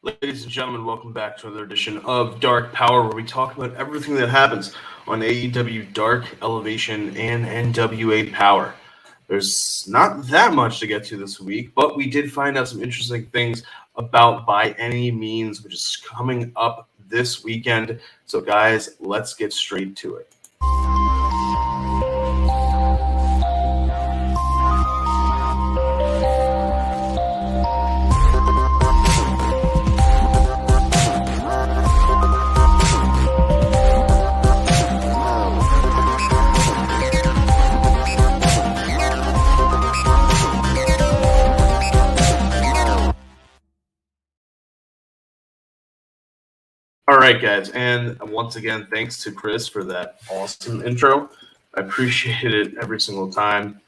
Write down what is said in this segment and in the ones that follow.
Ladies and gentlemen, welcome back to another edition of Dark Power, where we talk about everything that happens on AEW Dark, Elevation, and NWA Powerrr. There's not that much to get to this week, but we did find out some interesting things about By Any Means, which is coming up this weekend. So, guys, let's get straight to it. All right, guys, and once again, thanks to Kris for that awesome intro. I appreciate it every single time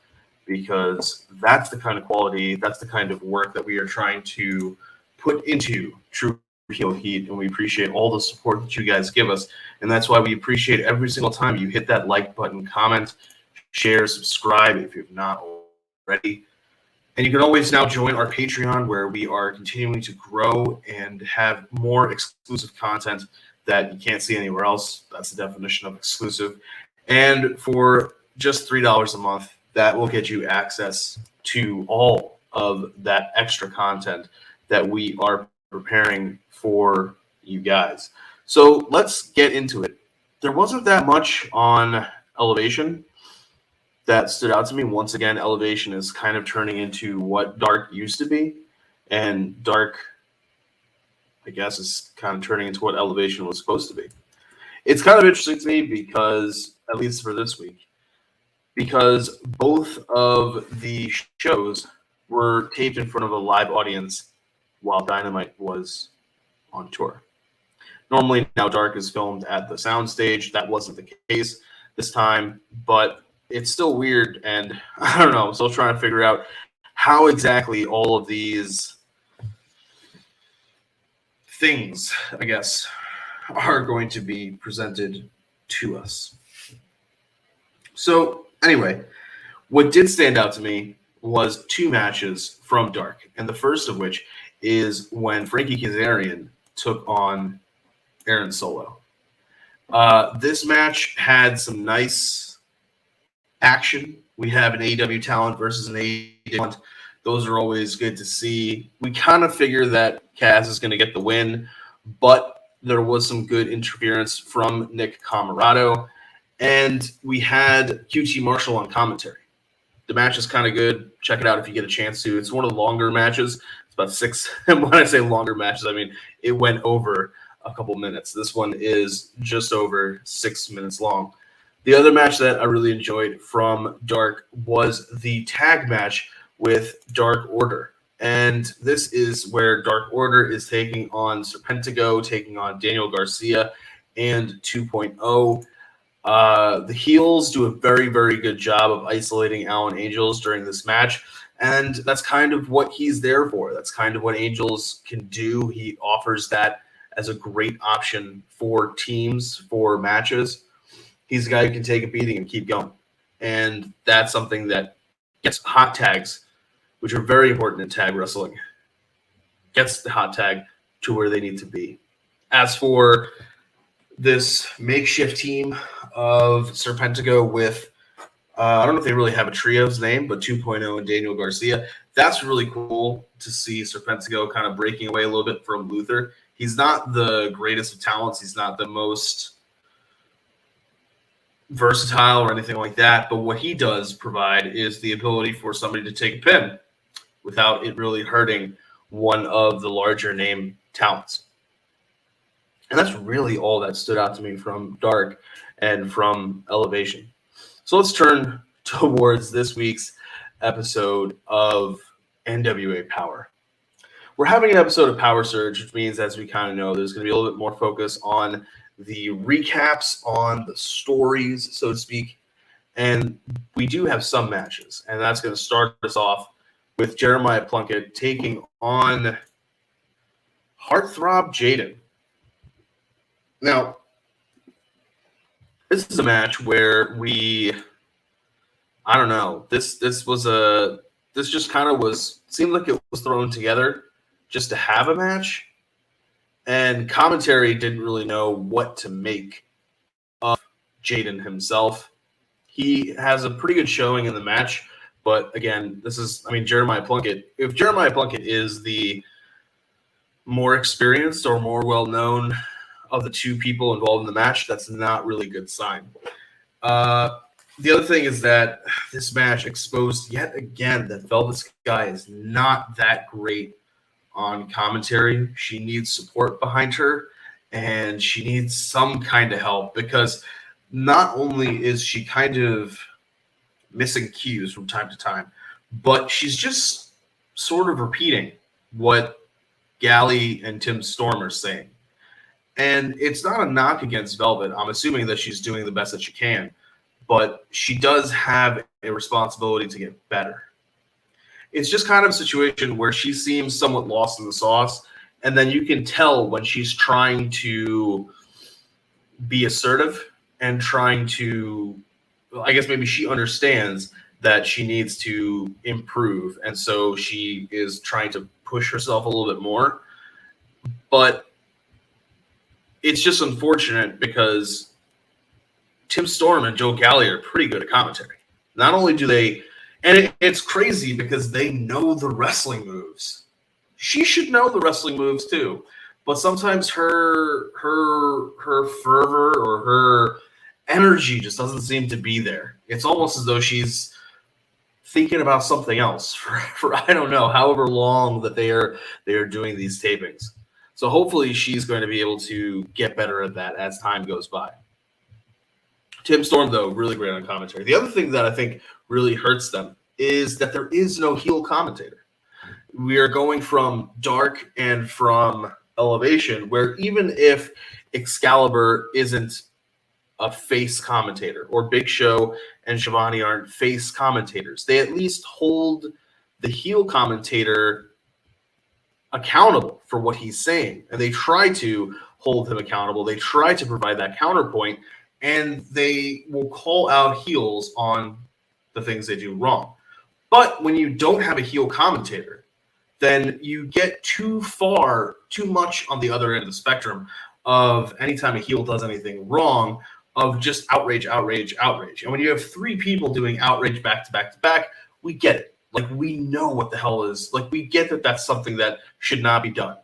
because that's the kind of quality, that's the kind of work that we are trying to put into True Heel Heat, and we appreciate all the support that you guys give us, and that's why we appreciate every single time you hit that like button, comment, share, subscribe if you've not already. And you can always now join our Patreon, where we are continuing to grow and have more exclusive content that you can't see anywhere else. That's the definition of exclusive. And for just $3 a month, that will get you access to all of that extra content that we are preparing for you guys. So let's get into it. There wasn't that much on Elevation that stood out to me. Once again, Elevation is kind of turning into what Dark used to be, and Dark, I guess, is kind of turning into what Elevation was supposed to be. It's kind of interesting to me because, at least for this week, because both of the shows were taped in front of a live audience while Dynamite was on tour. Normally, now Dark is filmed at the soundstage. That wasn't the case this time, but it's still weird, and I don't know. I'm still trying to figure out how exactly all of these things, I guess, are going to be presented to us. So, anyway, what did stand out to me was two matches from Dark, and the first of which is when Frankie Kazarian took on Aaron Solo. This match had some nice action. We have an AEW talent versus an AEW talent. Those are always good to see. We kind of figure that Kaz is going to get the win, but there was some good interference from Nick Camarado, and we had QT Marshall on commentary. The match is kind of good. Check it out if you get a chance to. It's one of the longer matches. It's about 6. And when I say longer matches, I mean it went over a couple minutes. This one is just over 6 minutes long. The other match that I really enjoyed from Dark was the tag match with Dark Order. And this is where Dark Order is taking on Serpentico, taking on Daniel Garcia and 2.0. The heels do a very, very good job of isolating Alan Angels during this match. And that's kind of what he's there for. That's kind of what Angels can do. He offers that as a great option for teams, for matches. He's a guy who can take a beating and keep going. And that's something that gets hot tags, which are very important in tag wrestling, gets the hot tag to where they need to be. As for this makeshift team of Serpentico with, I don't know if they really have a trio's name, but 2.0 and Daniel Garcia, that's really cool to see Serpentico kind of breaking away a little bit from Luther. He's not the greatest of talents. He's not the most versatile or anything like that, but what he does provide is the ability for somebody to take a pin without it really hurting one of the larger name talents. And that's really all that stood out to me from Dark and from Elevation. So let's turn towards this week's episode of NWA Powerrr. We're having an episode of Power Surge, which means, as we kind of know, there's going to be a little bit more focus on the recaps, on the stories, so to speak. And we do have some matches, and that's going to start us off with Jeremiah Plunkett taking on Heartthrob Jaden. Now, this is a match where I don't know, this just kind of seemed like it was thrown together just to have a match. And commentary didn't really know what to make of Jaden himself. He has a pretty good showing in the match, but again, Jeremiah Plunkett. If Jeremiah Plunkett is the more experienced or more well-known of the two people involved in the match, that's not really a good sign. The other thing is that this match exposed yet again that Velvet Sky is not that great on commentary. She needs support behind her, and she needs some kind of help, because not only is she kind of missing cues from time to time, but she's just sort of repeating what Gally and Tim Storm are saying. And it's not a knock against Velvet. I'm assuming that she's doing the best that she can, but she does have a responsibility to get better. It's just kind of a situation where she seems somewhat lost in the sauce, and then you can tell when she's trying to be assertive and trying to, I guess maybe she understands that she needs to improve, and so she is trying to push herself a little bit more. But it's just unfortunate because Tim Storm and Joe Galley are pretty good at commentary. Not only do they, and it's crazy because they know the wrestling moves. She should know the wrestling moves too, but sometimes her fervor or her energy just doesn't seem to be there. It's almost as though she's thinking about something else for I don't know, however long that they are doing these tapings. So hopefully she's going to be able to get better at that as time goes by. Tim Storm, though, really great on commentary. The other thing that I think really hurts them is that there is no heel commentator. We are going from Dark and from Elevation, where even if Excalibur isn't a face commentator, or Big Show and Shivani aren't face commentators, they at least hold the heel commentator accountable for what he's saying, and they try to hold him accountable. They try to provide that counterpoint, and they will call out heels on the things they do wrong. But when you don't have a heel commentator, then you get too much on the other end of the spectrum of anytime a heel does anything wrong, of just outrage. And when you have three people doing outrage back to back to back, we get it. Like, we know what the hell is, like, we get that that's something that should not be done.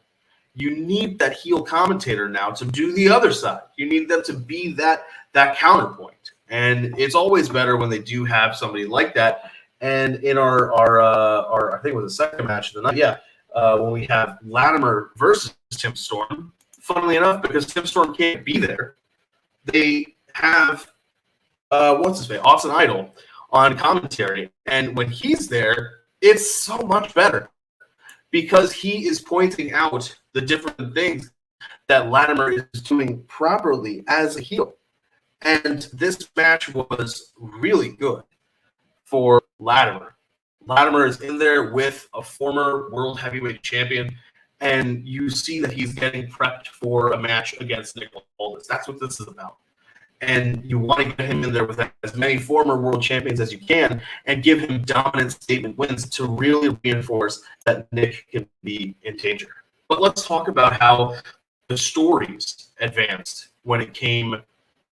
You need that heel commentator now to do the other side. You need them to be that counterpoint. And it's always better when they do have somebody like that. And in our I think it was the second match of the night, when we have Latimer versus Tim Storm, funnily enough, because Tim Storm can't be there, they have Austin Idol on commentary, and when he's there, it's so much better because he is pointing out the different things that Latimer is doing properly as a heel. And this match was really good for Latimer. Latimer is in there with a former world heavyweight champion, and you see that he's getting prepped for a match against Nick Aldis. That's what this is about. And you want to get him in there with as many former world champions as you can and give him dominant statement wins to really reinforce that Nick can be in danger. But let's talk about how the stories advanced when it came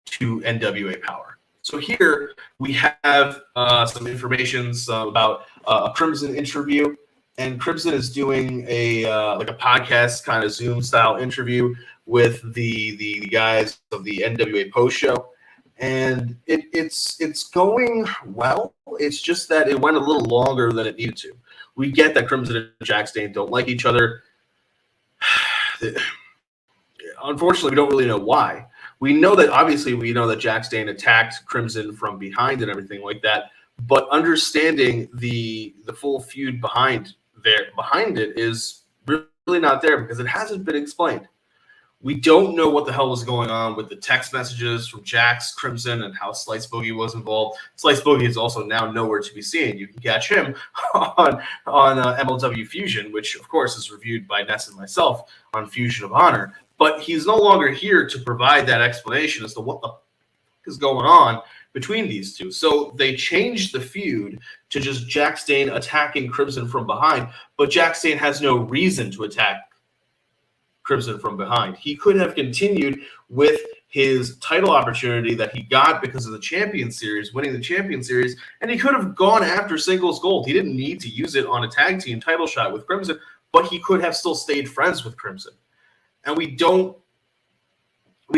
to NWA Powerrr. So here we have some information about a Crimson interview, and Crimson is doing a podcast kind of Zoom style interview with the guys of the NWA post show, and it's going well. It's just that it went a little longer than it needed to. We get that Crimson and Jack Stain don't like each other. Unfortunately, we don't really know why. We know that Jack Stain attacked Crimson from behind and everything like that, but understanding the full feud behind it is really not there because it hasn't been explained. We don't know what the hell was going on with the text messages from Jax, Crimson, and how Slice Boogie was involved. Slice Boogie is also now nowhere to be seen. You can catch him on MLW Fusion, which, of course, is reviewed by Ness and myself on Fusion of Honor. But he's no longer here to provide that explanation as to what the fuck is going on between these two. So they changed the feud to just Jack Stain attacking Crimson from behind, but Jack Stain has no reason to attack Crimson from behind. He could have continued with his title opportunity that he got because of the Champion Series, winning the Champion Series, and he could have gone after singles gold. He didn't need to use it on a tag team title shot with Crimson, but he could have still stayed friends with Crimson. And we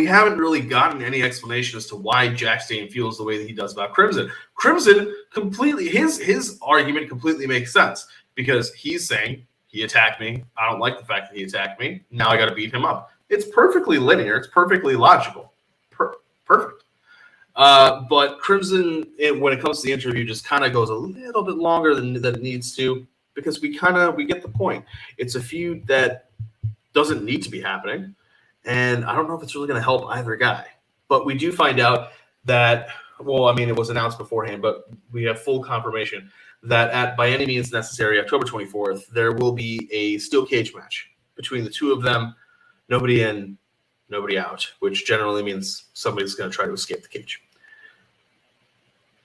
haven't really gotten any explanation as to why Jack Stane feels the way that he does about Crimson. Crimson completely, his argument completely makes sense because he's saying, he attacked me. I don't like the fact that he attacked me. Now I got to beat him up. It's perfectly linear. It's perfectly logical. Perfect. But Crimson, when it comes to the interview, just kind of goes a little bit longer than it needs to because we get the point. It's a feud that doesn't need to be happening, and I don't know if it's really going to help either guy. But we do find out that, well, I mean, it was announced beforehand, but we have full confirmation that at By Any Means Necessary, October 24th, there will be a steel cage match between the two of them, nobody in, nobody out, which generally means somebody's going to try to escape the cage.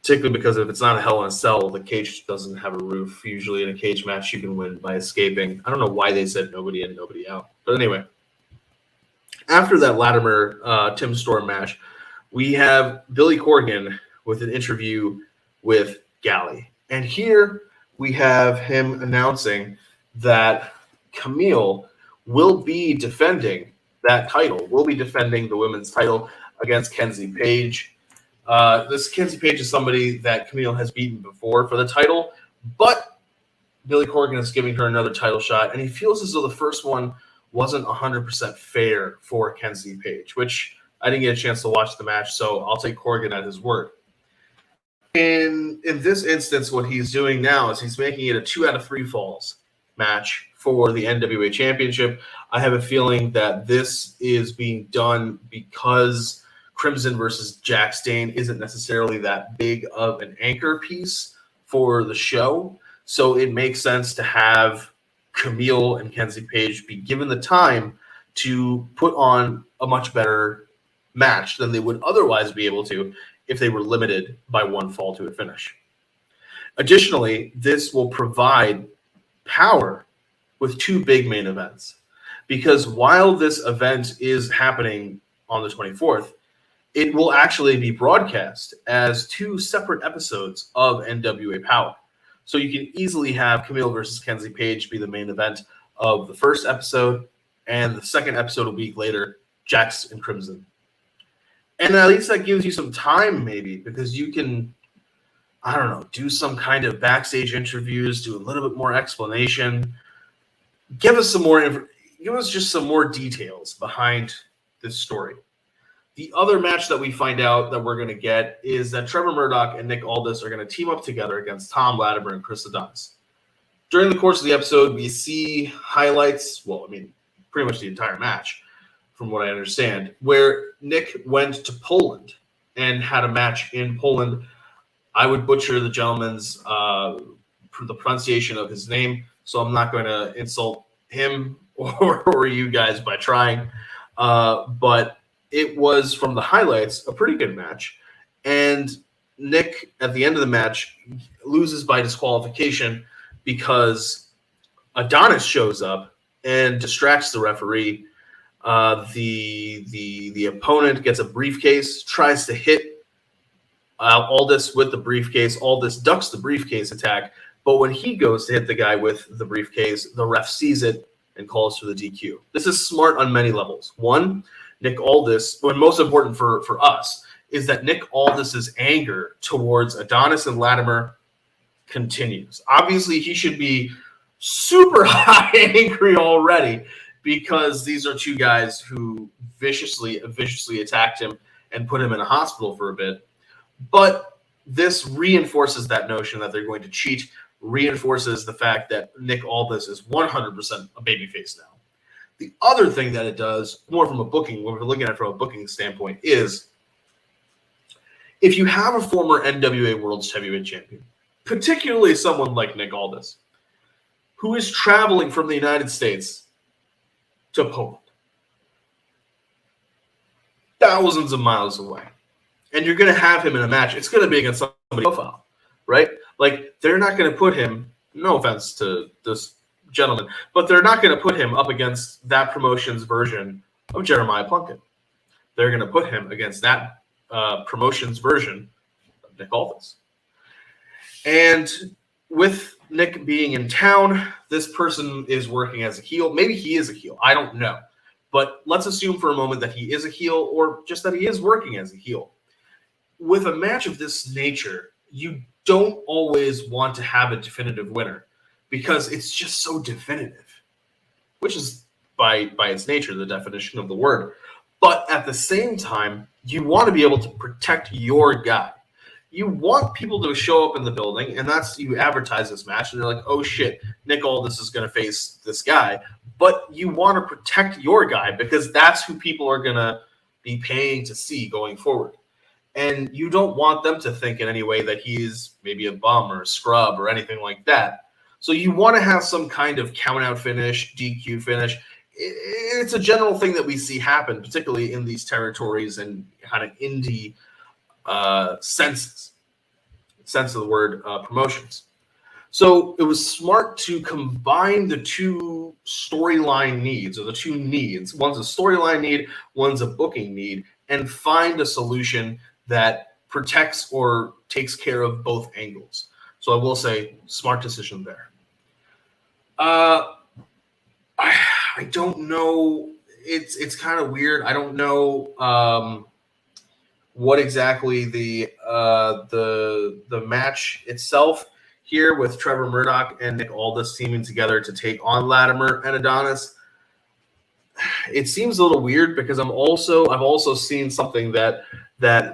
Particularly because if it's not a Hell in a Cell, the cage doesn't have a roof. Usually in a cage match, you can win by escaping. I don't know why they said nobody in, nobody out. But anyway, after that Latimer Tim Storm match, we have Billy Corgan with an interview with Galley. And here we have him announcing that Camille will be defending that title, will be defending the women's title against Kenzie Page. This Kenzie Page is somebody that Camille has beaten before for the title, but Billy Corgan is giving her another title shot, and he feels as though the first one wasn't 100% fair for Kenzie Page, which I didn't get a chance to watch the match, so I'll take Corgan at his word. In this instance, what he's doing now is he's making it a 2 out of 3 falls match for the NWA Championship. I have a feeling that this is being done because Crimson versus Jack Stane isn't necessarily that big of an anchor piece for the show. So it makes sense to have Camille and Kenzie Page be given the time to put on a much better match than they would otherwise be able to if they were limited by one fall to a finish. Additionally, this will provide Powerrr with 2 big main events, because while this event is happening on the 24th, it will actually be broadcast as 2 separate episodes of NWA Powerrr. So you can easily have Camille versus Kenzie Page be the main event of the first episode, and the second episode a week later, Jax and Crimson. And at least that gives you some time, maybe, because you can, I don't know, do some kind of backstage interviews, do a little bit more explanation, give us just some more details behind this story. The other match that we find out that we're going to get is that Trevor Murdoch and Nick Aldis are going to team up together against Tom Latimer and Chris Adonis. During the course of the episode, we see highlights, well, I mean, pretty much the entire match, from what I understand, where Nick went to Poland and had a match in Poland. I would butcher the gentleman's the pronunciation of his name, so I'm not going to insult him or you guys by trying. But it was, from the highlights, a pretty good match. And Nick, at the end of the match, loses by disqualification because Adonis shows up and distracts the referee. The opponent gets a briefcase, tries to hit Aldis with the briefcase. Aldis ducks the briefcase attack, but when he goes to hit the guy with the briefcase, the ref sees it and calls for the DQ. This is smart on many levels. One, Nick Aldis, and most important for us, is that Nick Aldis's anger towards Adonis and Latimer continues. Obviously, he should be super high angry already, because these are 2 guys who viciously attacked him and put him in a hospital for a bit. But this reinforces that notion that they're going to cheat, reinforces the fact that Nick Aldis is 100% a babyface now. The other thing that it does, more from a booking, when we're looking at it from a booking standpoint, is if you have a former NWA World Heavyweight Champion, particularly someone like Nick Aldis, who is traveling from the United States to Poland, thousands of miles away, and you're going to have him in a match, it's going to be against somebody's profile, right? Like, they're not going to put him, no offense to this gentleman. But they're not going to put him up against that promotion's version of Jeremiah Plunkett. They're going to put him against that promotion's version of Nick Aldis. And with Nick being in town, this person is working as a heel. Maybe he is a heel. I don't know. But let's assume for a moment that he is a heel, or just that he is working as a heel. With a match of this nature, you don't always want to have a definitive winner because it's just so definitive, which is by its nature the definition of the word. But at the same time, you want to be able to protect your guy. You want people to show up in the building, and that's you advertise this match, and they're like, oh shit, Nick Aldis is going to face this guy. But you want to protect your guy because that's who people are going to be paying to see going forward. And you don't want them to think in any way that he's maybe a bum or a scrub or anything like that. So you want to have some kind of count-out finish, DQ finish. It's a general thing that we see happen, particularly in these territories and kind of indie sense of the word promotions. So it was smart to combine the two storyline needs, or the two needs. One's a storyline need, one's a booking need, and find a solution that protects or takes care of both angles. So I will say, smart decision there. I don't know. It's kind of weird. I don't know what exactly the match itself here with Trevor Murdoch and Nick Aldis teaming together to take on Latimer and Adonis. It seems a little weird because I've also seen something that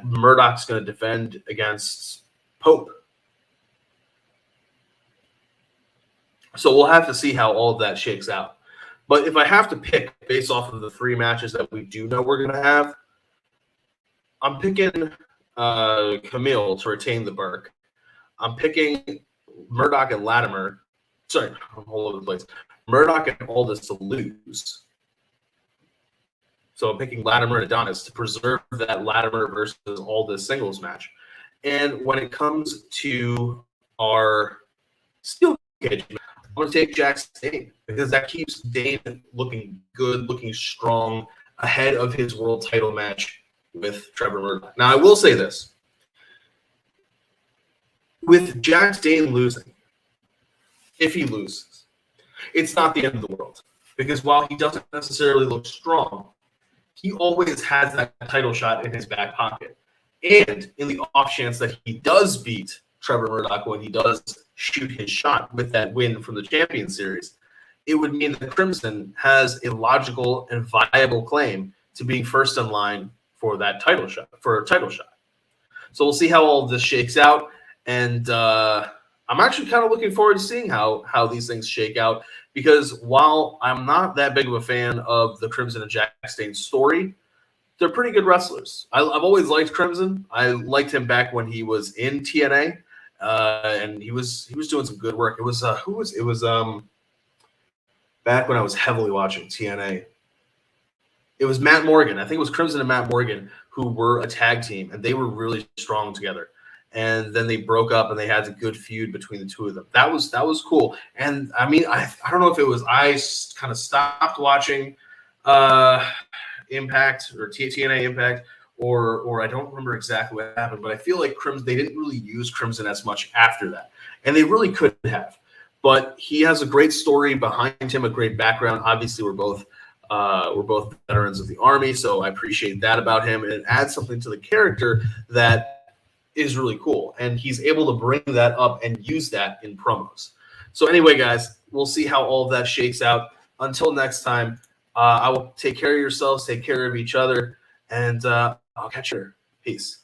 Murdoch's going to defend against Pope. So we'll have to see how all of that shakes out. But if I have to pick based off of the three matches that we do know we're going to have, I'm picking Camille to retain the Burke. I'm picking Murdoch and Latimer. Sorry, I'm all over the place. Murdoch and Aldis to lose. So I'm picking Latimer and Adonis to preserve that Latimer versus Aldis singles match. And when it comes to our steel cage, I'm going to take Jack Dane because that keeps Dane looking good, looking strong, ahead of his world title match with Trevor Murdoch. Now, I will say this. With Jack Dane losing, if he loses, it's not the end of the world. Because while he doesn't necessarily look strong, he always has that title shot in his back pocket. And in the off chance that he does beat Trevor Murdoch when he does shoot his shot with that win from the Champion Series, it would mean that Crimson has a logical and viable claim to being first in line for that title shot, for a title shot. So we'll see how all of this shakes out. And I'm actually kind of looking forward to seeing how these things shake out, because while I'm not that big of a fan of the Crimson and Jack Dane story, they're pretty good wrestlers. I've always liked Crimson. I liked him back when he was in TNA, and he was doing some good work. It was back when I was heavily watching TNA. It was Matt Morgan. I think it was Crimson and Matt Morgan who were a tag team, and they were really strong together. And then they broke up, and they had a good feud between the two of them. That was cool. And I mean, I don't know if it was I kind of stopped watching Impact or TNA Impact, or I don't remember exactly what happened. But I feel like Crimson, they didn't really use Crimson as much after that, and they really could have. But he has a great story behind him, a great background. Obviously, we're both veterans of the Army, so I appreciate that about him, and it adds something to the character that is really cool, and he's able to bring that up and use that in promos. So anyway, guys, we'll see how all of that shakes out. Until next time, I will take care of yourselves, take care of each other, and I'll catch you later. Peace.